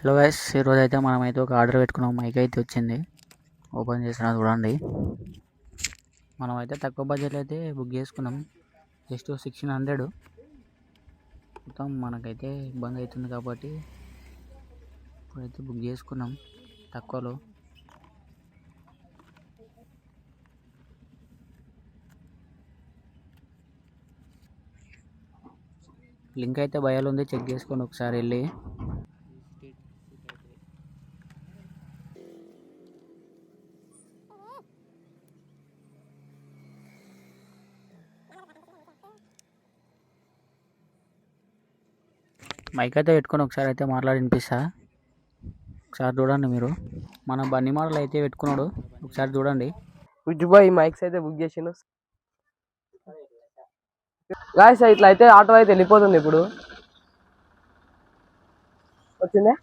Hello guys, ఈరోజు అయితే మనమైతే ఒక ఆర్డర్ పెట్టుకున్నాం. మైక్ అయితే వచ్చింది, ఓపెన్ చేసిన చూడండి. మనమైతే తక్కువ బడ్జెట్లో అయితే బుక్ చేసుకున్నాం, జస్ట్ 1600. మొత్తం మనకైతే ఇబ్బంది అవుతుంది కాబట్టి ఇప్పుడైతే బుక్ చేసుకున్నాం తక్కువలో. లింక్ అయితే బయోలో ఉంది, చెక్ చేసుకోండి ఒకసారి వెళ్ళి. మైక్ అయితే పెట్టుకొని ఒకసారి అయితే మాట్లాడి వినిపిస్తా, ఒకసారి చూడండి మీరు. మన బన్నీ మోడల్ అయితే పెట్టుకున్నాడు, ఒకసారి చూడండి. ఉజ్జుబాయ్ మైక్స్ అయితే బుక్ చేసిండు గాయ్స్. ఇట్లా అయితే ఆటో అయితే వెళ్ళిపోతుంది. ఇప్పుడు వచ్చిందే.